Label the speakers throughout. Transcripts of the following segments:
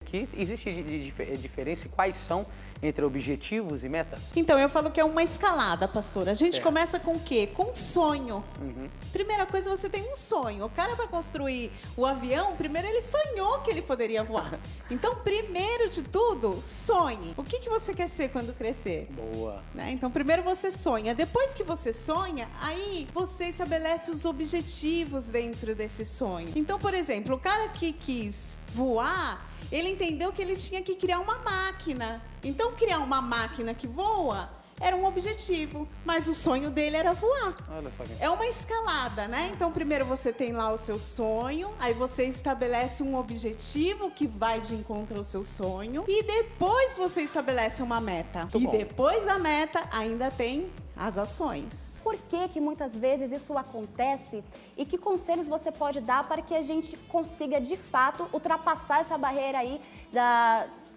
Speaker 1: aqui. Existe diferença e quais são entre objetivos e metas?
Speaker 2: Então, eu falo que é uma escalada, pastora. A gente
Speaker 1: Certo.
Speaker 2: começa com o quê? Com sonho. Primeira coisa, você tem um sonho. O cara vai construir o avião, primeiro ele sonhou que ele poderia voar. Então, primeiro de tudo, sonhe. O que você quer ser quando crescer?
Speaker 1: Boa.
Speaker 2: Né? Então, primeiro você sonha. Depois que você sonha, aí você estabelece os objetivos dentro desse sonho. Então, por exemplo, o cara que quis voar, ele entendeu que ele tinha que criar uma máquina. Então, criar uma máquina que voa era um objetivo, mas o sonho dele era voar.
Speaker 1: Olha só.
Speaker 2: É uma escalada, né? Então, primeiro você tem lá o seu sonho, aí você estabelece um objetivo que vai de encontro ao seu sonho, e depois você estabelece uma meta.
Speaker 1: Muito
Speaker 2: e
Speaker 1: bom.
Speaker 2: depois da meta, ainda tem as ações.
Speaker 3: Por que muitas vezes isso acontece e que conselhos você pode dar para que a gente consiga, de fato, ultrapassar essa barreira aí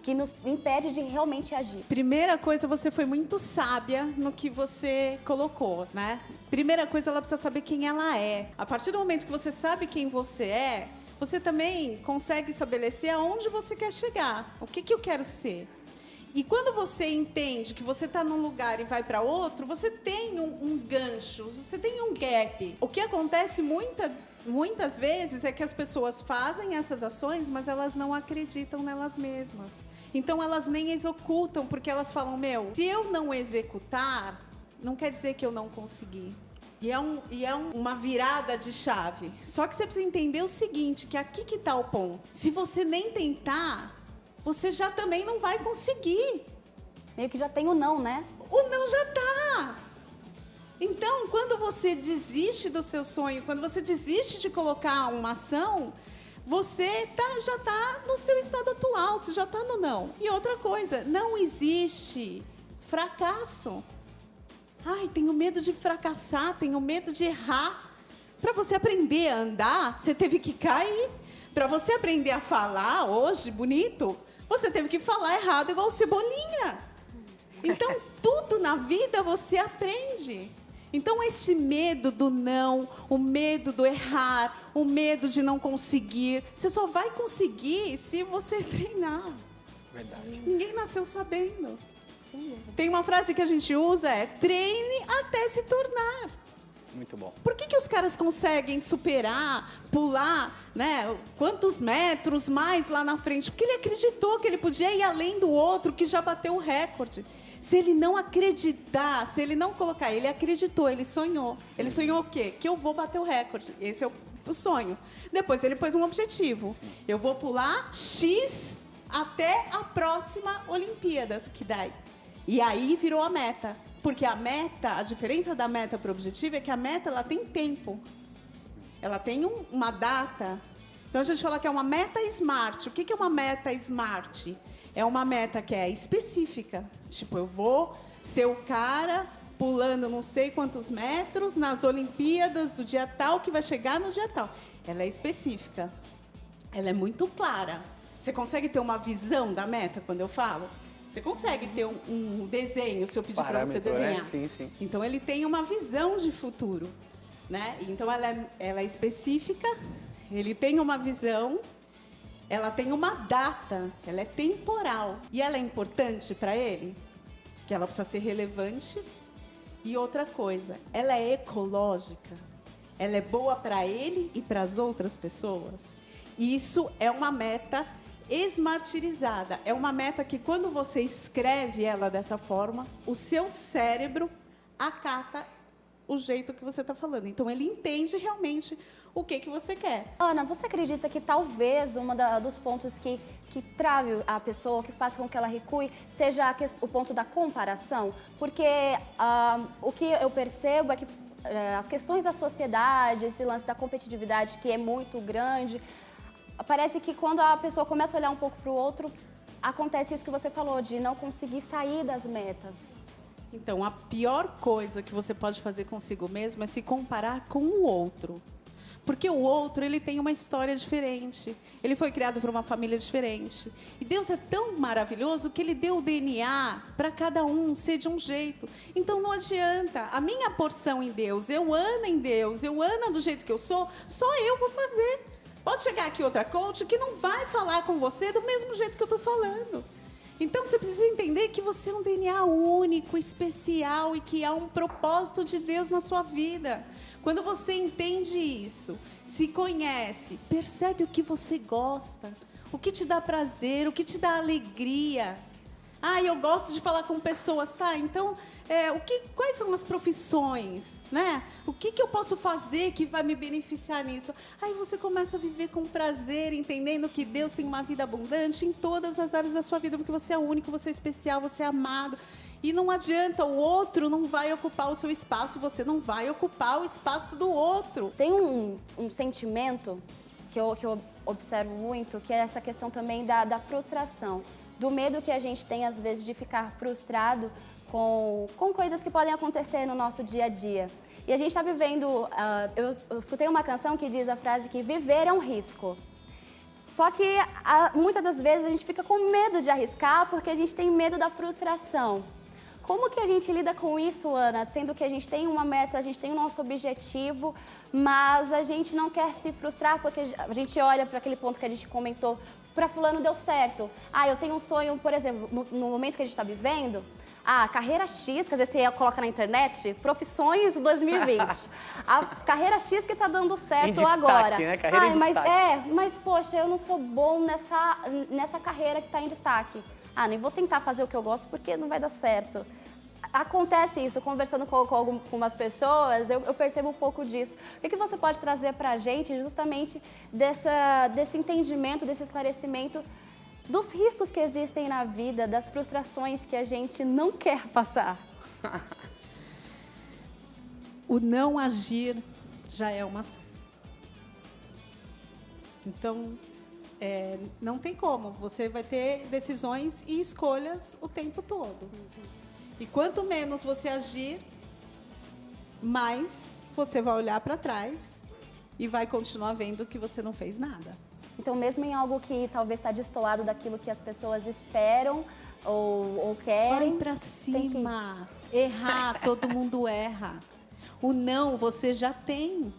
Speaker 3: que nos impede de realmente agir?
Speaker 2: Primeira coisa, você foi muito sábia no que você colocou, né? Primeira coisa, ela precisa saber quem ela é. A partir do momento que você sabe quem você é, você também consegue estabelecer aonde você quer chegar. O que eu quero ser? E quando você entende que você está num lugar e vai para outro, você tem um gancho, você tem um gap. O que acontece muitas vezes é que as pessoas fazem essas ações, mas elas não acreditam nelas mesmas. Então elas nem executam, porque elas falam, se eu não executar, não quer dizer que eu não consegui. E é uma virada de chave. Só que você precisa entender o seguinte, que aqui que está o ponto. Se você nem tentar, você já também não vai conseguir.
Speaker 3: Meio que já tem o não, né?
Speaker 2: O não já tá. Então, quando você desiste do seu sonho, quando você desiste de colocar uma ação, você já tá no seu estado atual, você já tá no não. E outra coisa, não existe fracasso. Ai, tenho medo de fracassar, tenho medo de errar. Para você aprender a andar, você teve que cair. Para você aprender a falar hoje, bonito, você teve que falar errado igual Cebolinha. Então, tudo na vida você aprende. Então, esse medo do não, o medo do errar, o medo de não conseguir, você só vai conseguir se você treinar.
Speaker 1: Verdade.
Speaker 2: Ninguém nasceu sabendo. Tem uma frase que a gente usa, treine até se tornar.
Speaker 1: Muito bom.
Speaker 2: Por que os caras conseguem superar, pular, né? Quantos metros mais lá na frente? Porque ele acreditou que ele podia ir além do outro, que já bateu o recorde. Se ele não acreditar, se ele não colocar, ele acreditou, ele sonhou. Ele sonhou o quê? Que eu vou bater o recorde. Esse é o sonho. Depois ele pôs um objetivo. Eu vou pular X até a próxima Olimpíadas, que daí. E aí virou a meta. Porque a meta, a diferença da meta para o objetivo é que a meta ela tem tempo. Ela tem uma data. Então a gente fala que é uma meta smart. O que é uma meta smart? É uma meta que é específica. Tipo, eu vou ser o cara pulando não sei quantos metros nas Olimpíadas do dia tal que vai chegar no dia tal. Ela é específica. Ela é muito clara. Você consegue ter uma visão da meta quando eu falo? Você consegue ter um desenho, se eu pedir para você desenhar.
Speaker 1: Né? Sim, sim.
Speaker 2: Então, ele tem uma visão de futuro. Né? Então, ela é específica, ele tem uma visão, ela tem uma data, ela é temporal. E ela é importante para ele, que ela precisa ser relevante. E outra coisa, ela é ecológica, ela é boa para ele e para as outras pessoas. Isso é uma meta esmartirizada. É uma meta que, quando você escreve ela dessa forma, o seu cérebro acata o jeito que você está falando. Então, ele entende realmente o que você quer.
Speaker 3: Ana, você acredita que talvez dos pontos que trave a pessoa, que faça com que ela recue, seja o ponto da comparação? Porque o que eu percebo é que as questões da sociedade, esse lance da competitividade que é muito grande, parece que quando a pessoa começa a olhar um pouco para o outro, acontece isso que você falou, de não conseguir sair das metas.
Speaker 2: Então, a pior coisa que você pode fazer consigo mesmo é se comparar com o outro. Porque o outro, ele tem uma história diferente. Ele foi criado por uma família diferente. E Deus é tão maravilhoso que Ele deu o DNA para cada um ser de um jeito. Então, não adianta. A minha porção em Deus, eu amo em Deus, eu amo do jeito que eu sou, só eu vou fazer. Pode chegar aqui outra coach que não vai falar com você do mesmo jeito que eu estou falando. Então, você precisa entender que você é um DNA único, especial e que há um propósito de Deus na sua vida. Quando você entende isso, se conhece, percebe o que você gosta, o que te dá prazer, o que te dá alegria. Ah, eu gosto de falar com pessoas, tá? Então, quais são as profissões, né? O que eu posso fazer que vai me beneficiar nisso? Aí você começa a viver com prazer, entendendo que Deus tem uma vida abundante em todas as áreas da sua vida, porque você é único, você é especial, você é amado. E não adianta, o outro não vai ocupar o seu espaço, você não vai ocupar o espaço do outro.
Speaker 3: Tem um sentimento que eu observo muito, que é essa questão também da frustração. Do medo que a gente tem, às vezes, de ficar frustrado com coisas que podem acontecer no nosso dia a dia. E a gente está vivendo... eu escutei uma canção que diz a frase que viver é um risco. Só que, muitas das vezes, a gente fica com medo de arriscar porque a gente tem medo da frustração. Como que a gente lida com isso, Ana? Sendo que a gente tem uma meta, a gente tem o nosso objetivo, mas a gente não quer se frustrar porque a gente olha para aquele ponto que a gente comentou, para fulano deu certo. Ah, eu tenho um sonho, por exemplo, no momento que a gente está vivendo, carreira X, quer dizer, você coloca na internet, profissões 2020. A carreira X que está dando certo
Speaker 1: em destaque,
Speaker 3: agora.
Speaker 1: Né? Carreira em destaque.
Speaker 3: Mas poxa, eu não sou bom nessa carreira que está em destaque. Nem vou tentar fazer o que eu gosto porque não vai dar certo. Acontece isso, conversando com algumas pessoas, eu percebo um pouco disso. O que você pode trazer para a gente justamente desse entendimento, desse esclarecimento dos riscos que existem na vida, das frustrações que a gente não quer passar?
Speaker 2: O não agir já é uma ação. Então, não tem como. Você vai ter decisões e escolhas o tempo todo. E quanto menos você agir, mais você vai olhar para trás e vai continuar vendo que você não fez nada.
Speaker 3: Então, mesmo em algo que talvez está destoado daquilo que as pessoas esperam ou querem...
Speaker 2: Vai para cima. Errar, todo mundo erra. O não, você já tem.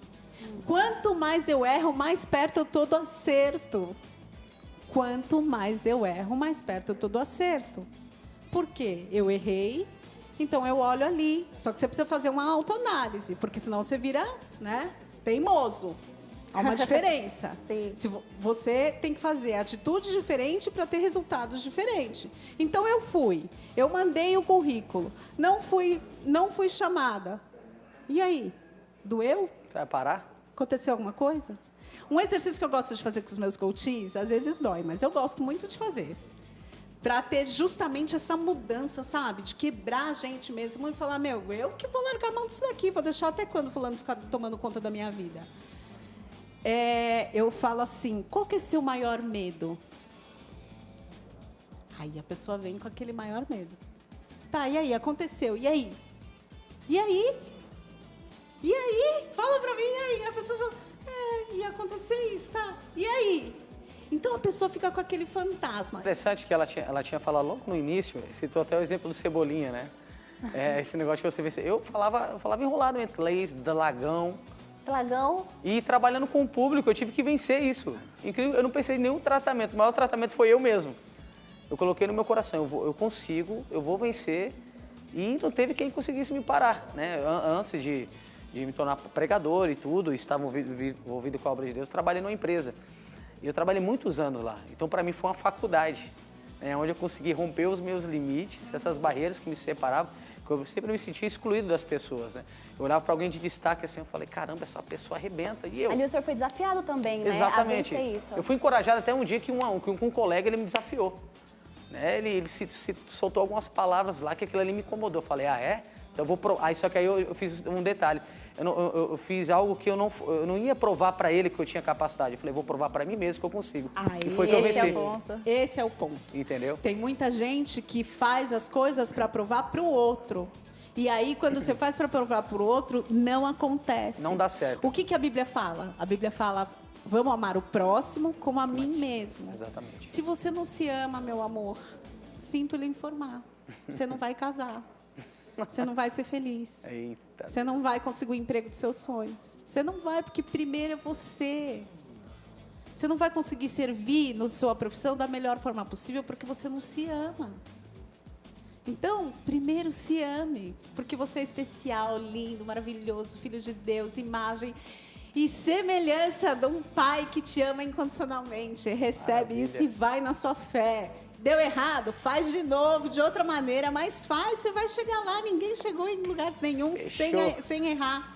Speaker 2: Quanto mais eu erro, mais perto eu estou do acerto. Quanto mais eu erro, mais perto eu estou do acerto. Por quê? Eu errei, então eu olho ali. Só que você precisa fazer uma autoanálise, porque senão você vira, teimoso. Há uma diferença.
Speaker 3: Sim.
Speaker 2: Você tem que fazer atitude diferente para ter resultados diferentes. Então eu mandei o currículo, não fui chamada. E aí? Doeu?
Speaker 1: Você vai parar?
Speaker 2: Aconteceu alguma coisa? Um exercício que eu gosto de fazer com os meus coaches, às vezes dói, mas eu gosto muito de fazer. Para ter justamente essa mudança, sabe? De quebrar a gente mesmo e falar, eu que vou largar a mão disso daqui, vou deixar até quando fulano ficar tomando conta da minha vida. Eu falo assim, qual que é seu maior medo? Aí a pessoa vem com aquele maior medo. Tá, e aí? Aconteceu, e aí? E aí? E aí? Fala pra mim, e aí? A pessoa fala, ia acontecer, tá, e aí? Então a pessoa fica com aquele fantasma.
Speaker 1: Interessante que ela tinha falado logo no início, citou até o exemplo do Cebolinha, né? Esse negócio que você vê. Eu falava enrolado entre leis, dragão. E trabalhando com o público, eu tive que vencer isso. Incrível, eu não pensei em nenhum tratamento. O maior tratamento foi eu mesmo. Eu coloquei no meu coração, eu consigo, eu vou vencer. E não teve quem conseguisse me parar, né? Antes de me tornar pregador e tudo, estava envolvido com a obra de Deus, trabalhei numa empresa. E eu trabalhei muitos anos lá. Então, para mim, foi uma faculdade, onde eu consegui romper os meus limites, essas barreiras que me separavam, que eu sempre me sentia excluído das pessoas, né? Eu olhava para alguém de destaque assim, eu falei, caramba, essa pessoa arrebenta. E eu?
Speaker 3: Ali o senhor foi desafiado também, né?
Speaker 1: Exatamente.
Speaker 3: A vencer isso.
Speaker 1: Eu fui encorajado até um dia que um colega ele me desafiou. Né? Ele se soltou algumas palavras lá que aquilo ali me incomodou. Eu falei, Então eu vou provar. Só que aí eu fiz um detalhe. Eu fiz algo que eu não ia provar para ele que eu tinha capacidade. Eu falei, vou provar para mim mesmo que eu consigo. E foi que eu venci.
Speaker 2: Esse é o ponto.
Speaker 1: Entendeu?
Speaker 2: Tem muita gente que faz as coisas para provar para o outro. E aí, quando você faz para provar para o outro, não acontece.
Speaker 1: Não dá certo.
Speaker 2: O que a Bíblia fala? A Bíblia fala, vamos amar o próximo como a mim mesmo.
Speaker 1: Exatamente.
Speaker 2: Se você não se ama, meu amor, sinto lhe informar. Você não vai casar. Você não vai ser feliz.
Speaker 1: Eita.
Speaker 2: Você não vai conseguir o emprego dos seus sonhos. Você não vai, porque primeiro é você. Você não vai conseguir servir na sua profissão da melhor forma possível porque você não se ama. Então, primeiro se ame, porque você é especial, lindo, maravilhoso, filho de Deus, imagem e semelhança de um pai que te ama incondicionalmente. Recebe isso e vai na sua fé. Deu errado? Faz de novo, de outra maneira, mas faz, você vai chegar lá. Ninguém chegou em lugar nenhum sem errar.